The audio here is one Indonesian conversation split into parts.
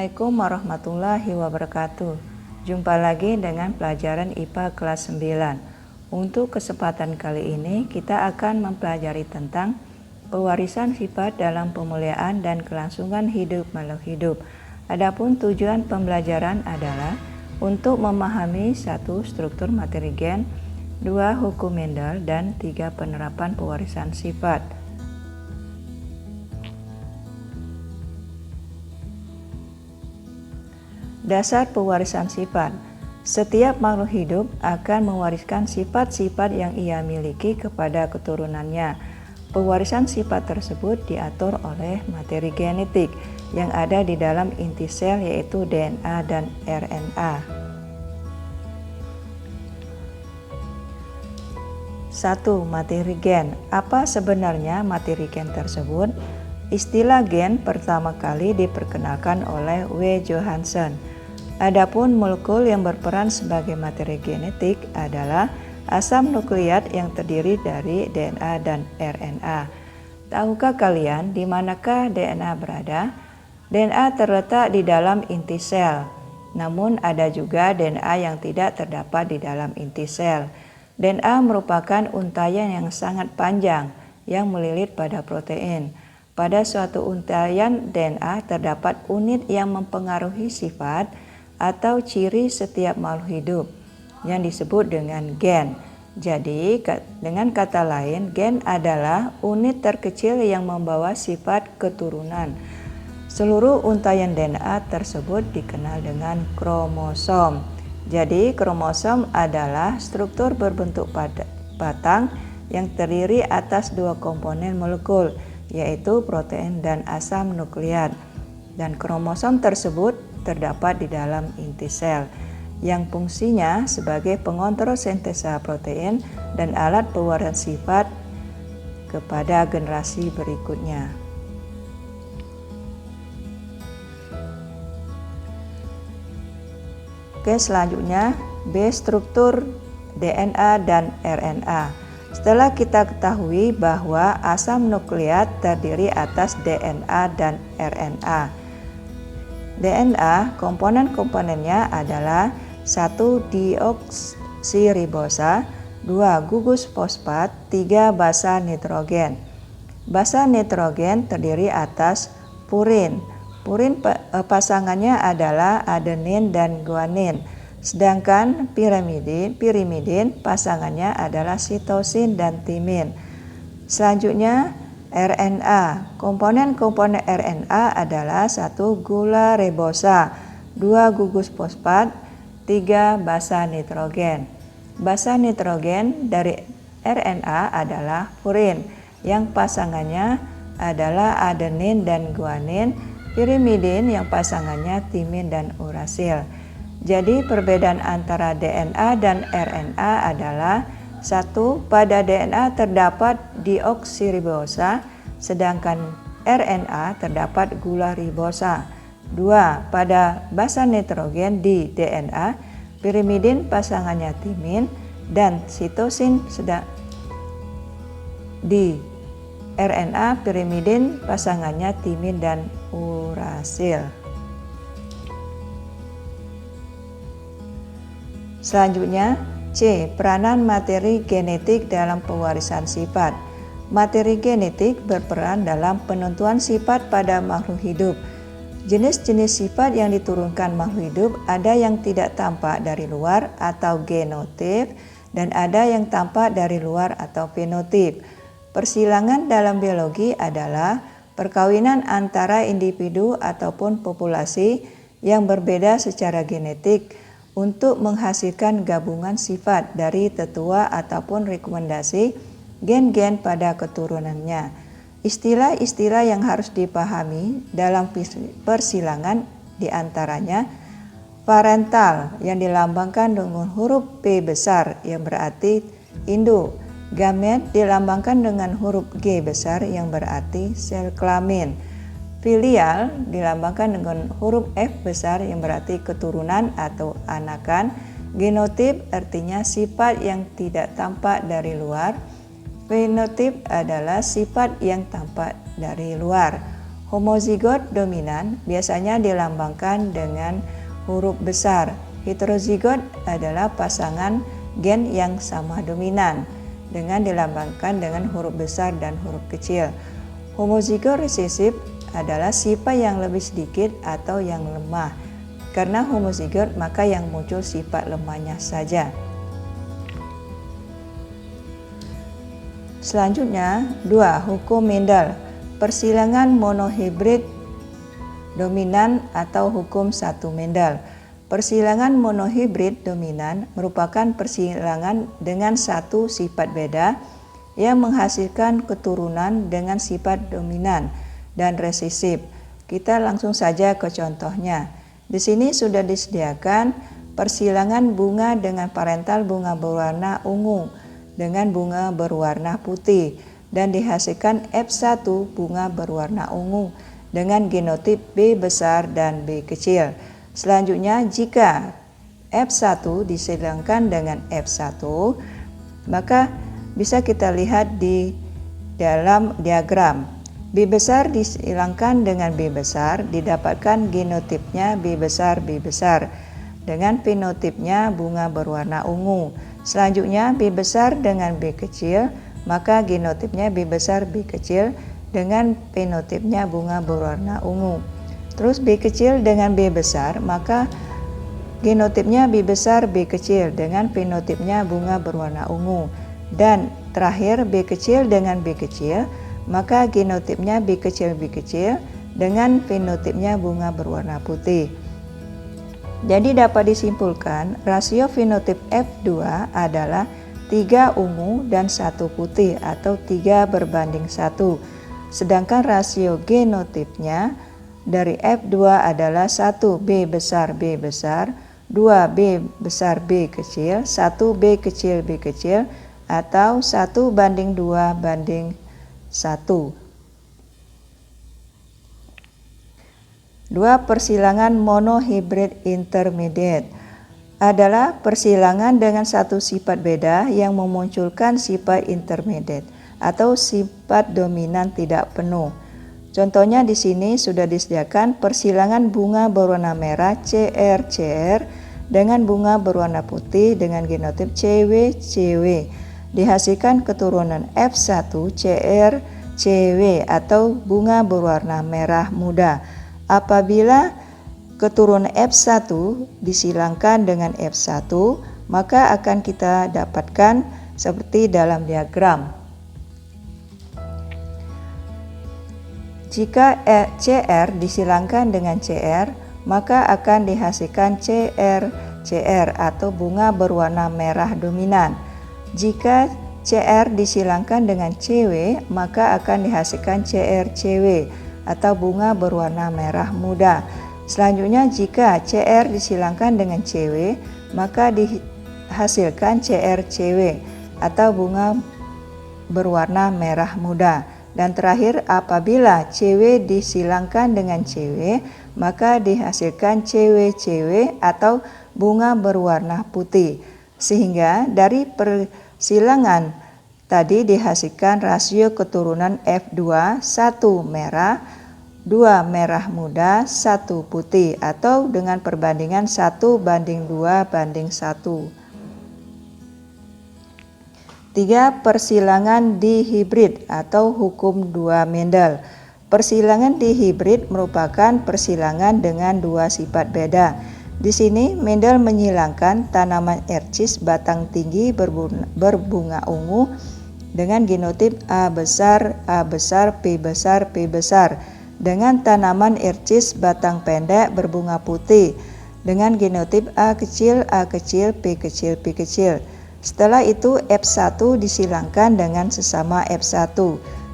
Assalamualaikum warahmatullahi wabarakatuh. Jumpa lagi dengan pelajaran IPA kelas 9. Untuk kesempatan kali ini kita akan mempelajari tentang pewarisan sifat dalam pemuliaan dan kelangsungan hidup makhluk hidup. Adapun tujuan pembelajaran adalah untuk memahami 1. Struktur materi gen, 2. Hukum Mendel, dan 3. Penerapan pewarisan sifat. Dasar pewarisan sifat. Setiap makhluk hidup akan mewariskan sifat-sifat yang ia miliki kepada keturunannya. Pewarisan sifat tersebut diatur oleh materi genetik yang ada di dalam inti sel, yaitu DNA dan RNA. 1. Materi gen. Apa sebenarnya materi gen tersebut? Istilah gen pertama kali diperkenalkan oleh W. Johansen. Adapun molekul yang berperan sebagai materi genetik adalah asam nukleat yang terdiri dari DNA dan RNA. Tahukah kalian di manakah DNA berada? DNA terletak di dalam inti sel. Namun ada juga DNA yang tidak terdapat di dalam inti sel. DNA merupakan untaian yang sangat panjang yang melilit pada protein. Pada suatu untaian DNA terdapat unit yang mempengaruhi sifat atau ciri setiap makhluk hidup yang disebut dengan gen. Jadi, dengan kata lain, gen adalah unit terkecil yang membawa sifat keturunan. Seluruh untaian DNA tersebut dikenal dengan kromosom. Jadi, kromosom adalah struktur berbentuk batang yang terdiri atas 2 komponen molekul, yaitu protein dan asam nukleat. Dan kromosom tersebut terdapat di dalam inti sel yang fungsinya sebagai pengontrol sintesa protein dan alat pewarisan sifat kepada generasi berikutnya. Oke, selanjutnya B. Struktur DNA dan RNA. Setelah kita ketahui bahwa asam nukleat terdiri atas DNA dan RNA. DNA komponen-komponennya adalah 1. Deoksiribosa, 2. Gugus fosfat, 3. Basa nitrogen. Basa nitrogen terdiri atas purin. Purin pasangannya adalah adenin dan guanin. Sedangkan pirimidin pasangannya adalah sitosin dan timin. Selanjutnya RNA. Komponen-komponen RNA adalah 1. Gula ribosa, 2. Gugus fosfat, 3. Basa nitrogen. Basa nitrogen dari RNA adalah furin yang pasangannya adalah adenin dan guanin, pirimidin yang pasangannya timin dan urasil. Jadi perbedaan antara DNA dan RNA adalah 1. Pada DNA terdapat deoksiribosa, sedangkan RNA terdapat gula ribosa. 2. Pada basa nitrogen di DNA, pirimidin pasangannya timin dan sitosin, sedang di RNA pirimidin pasangannya timin dan urasil. Selanjutnya C. Peranan materi genetik dalam pewarisan sifat. Materi genetik berperan dalam penentuan sifat pada makhluk hidup. Jenis-jenis sifat yang diturunkan makhluk hidup ada yang tidak tampak dari luar atau genotip, dan ada yang tampak dari luar atau fenotip. Persilangan dalam biologi adalah perkawinan antara individu ataupun populasi yang berbeda secara genetik untuk menghasilkan gabungan sifat dari tetua ataupun rekomendasi gen-gen pada keturunannya. Istilah-istilah yang harus dipahami dalam persilangan diantaranya parental yang dilambangkan dengan huruf P besar yang berarti induk, gamet dilambangkan dengan huruf G besar yang berarti sel kelamin, filial dilambangkan dengan huruf F besar yang berarti keturunan atau anakan, genotip artinya sifat yang tidak tampak dari luar, fenotip adalah sifat yang tampak dari luar. Homozigot dominan biasanya dilambangkan dengan huruf besar. Heterozigot adalah pasangan gen yang sama dominan dengan dilambangkan dengan huruf besar dan huruf kecil. Homozigot resesif adalah sifat yang lebih sedikit atau yang lemah. Karena homozigot maka yang muncul sifat lemahnya saja. Selanjutnya, 2. Hukum Mendel. Persilangan monohibrid dominan atau hukum 1 Mendel. Persilangan monohibrid dominan merupakan persilangan dengan satu sifat beda yang menghasilkan keturunan dengan sifat dominan dan resesif. Kita langsung saja ke contohnya. Di sini sudah disediakan persilangan bunga dengan parental bunga berwarna ungu dengan bunga berwarna putih dan dihasilkan F1 bunga berwarna ungu dengan genotip B besar dan B kecil. Selanjutnya, jika F1 disilangkan dengan F1, maka bisa kita lihat di dalam diagram. B besar disilangkan dengan B besar, didapatkan genotipnya B besar B besar dengan fenotipnya bunga berwarna ungu. Selanjutnya, B besar dengan B kecil, maka genotipnya B besar B kecil dengan fenotipnya bunga berwarna ungu. Terus B kecil dengan B besar, maka genotipnya B besar B kecil dengan fenotipnya bunga berwarna ungu. Dan terakhir B kecil dengan B kecil, maka genotipnya B kecil dengan fenotipnya bunga berwarna putih. Jadi dapat disimpulkan rasio fenotip F2 adalah 3 ungu dan 1 putih atau 3:1. Sedangkan rasio genotipnya dari F2 adalah 1 B besar B besar, 2 B besar B kecil, 1 B kecil B kecil atau 1:2:1. 2. Persilangan monohibrid intermediate adalah persilangan dengan satu sifat beda yang memunculkan sifat intermediate atau sifat dominan tidak penuh. Contohnya di sini sudah disediakan persilangan bunga berwarna merah CR dengan bunga berwarna putih dengan genotip CW dihasilkan keturunan F1 CW atau bunga berwarna merah muda. Apabila keturunan F1 disilangkan dengan F1, maka akan kita dapatkan seperti dalam diagram. Jika CR disilangkan dengan CR, maka akan dihasilkan CR atau bunga berwarna merah dominan. Jika CR disilangkan dengan CW, maka akan dihasilkan CW atau bunga berwarna merah muda. Selanjutnya, jika CR disilangkan dengan CW, maka dihasilkan CW atau bunga berwarna merah muda. Dan terakhir, apabila CW disilangkan dengan CW, maka dihasilkan CW atau bunga berwarna putih. Sehingga dari persilangan tadi dihasilkan rasio keturunan F2 1 merah, 2 merah muda, 1 putih atau dengan perbandingan 1:2:1. 3. Persilangan dihibrid atau hukum 2 Mendel. Persilangan dihibrid merupakan persilangan dengan dua sifat beda. Di sini Mendel menyilangkan tanaman ercis batang tinggi berbunga ungu dengan genotip A besar, P besar, P besar dengan tanaman ercis batang pendek berbunga putih dengan genotip A kecil, P kecil, P kecil. Setelah itu F1 disilangkan dengan sesama F1.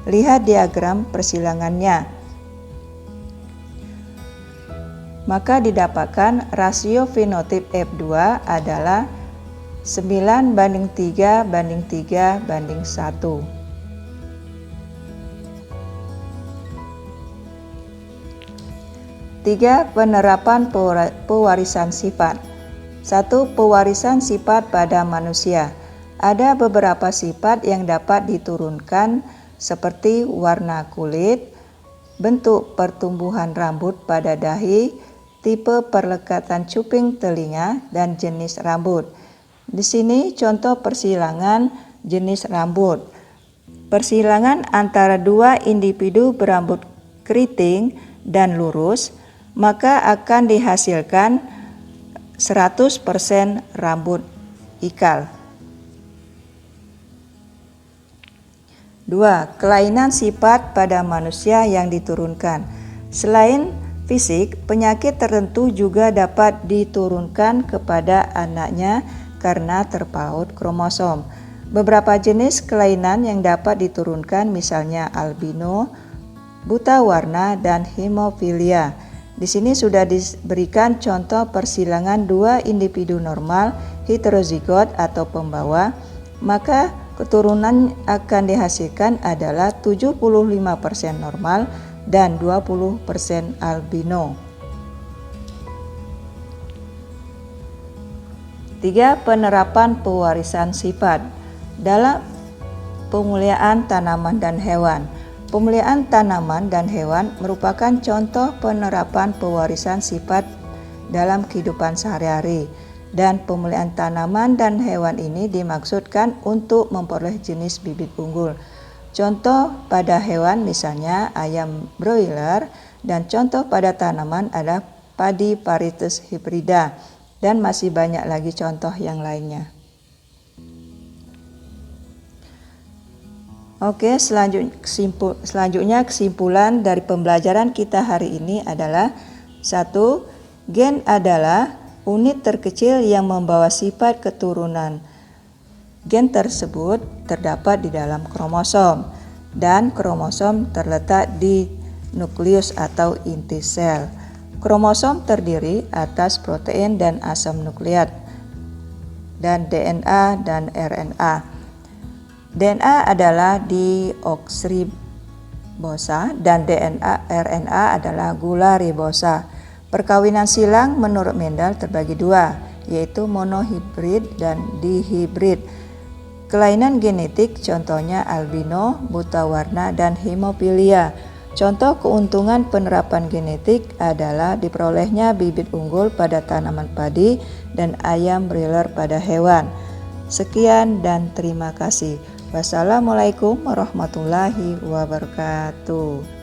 Lihat diagram persilangannya. Maka didapatkan rasio fenotip F2 adalah 9:3:3:1. 3. Penerapan pewarisan sifat. 1. Pewarisan sifat pada manusia. Ada beberapa sifat yang dapat diturunkan seperti warna kulit, bentuk pertumbuhan rambut pada dahi, tipe perlekatan cuping telinga, dan jenis rambut. Di sini contoh persilangan jenis rambut. Persilangan antara dua individu berambut keriting dan lurus, maka akan dihasilkan 100% rambut ikal. 2. Kelainan sifat pada manusia yang diturunkan. Selain fisik, penyakit tertentu juga dapat diturunkan kepada anaknya karena terpaut kromosom. Beberapa jenis kelainan yang dapat diturunkan misalnya albino, buta warna, dan hemofilia. Di sini sudah diberikan contoh persilangan dua individu normal, heterozigot atau pembawa, maka keturunan akan dihasilkan adalah 75% normal dan 20% albino. 3. Penerapan pewarisan sifat. Dalam pemuliaan tanaman dan hewan. Pemuliaan tanaman dan hewan merupakan contoh penerapan pewarisan sifat dalam kehidupan sehari-hari. Dan pemuliaan tanaman dan hewan ini dimaksudkan untuk memperoleh jenis bibit unggul. Contoh pada hewan misalnya ayam broiler, dan contoh pada tanaman adalah padi Parites hibrida, dan masih banyak lagi contoh yang lainnya. Oke, selanjutnya kesimpulan dari pembelajaran kita hari ini adalah 1. Gen adalah unit terkecil yang membawa sifat keturunan. Gen tersebut terdapat di dalam kromosom, dan kromosom terletak di nukleus atau inti sel. Kromosom terdiri atas protein dan asam nukleat, dan DNA dan RNA. DNA adalah deoksiribosa dan RNA adalah gula ribosa. Perkawinan silang menurut Mendel terbagi dua, yaitu monohibrid dan dihibrid. Kelainan genetik contohnya albino, buta warna, dan hemofilia. Contoh keuntungan penerapan genetik adalah diperolehnya bibit unggul pada tanaman padi dan ayam broiler pada hewan. Sekian dan terima kasih. Wassalamualaikum warahmatullahi wabarakatuh.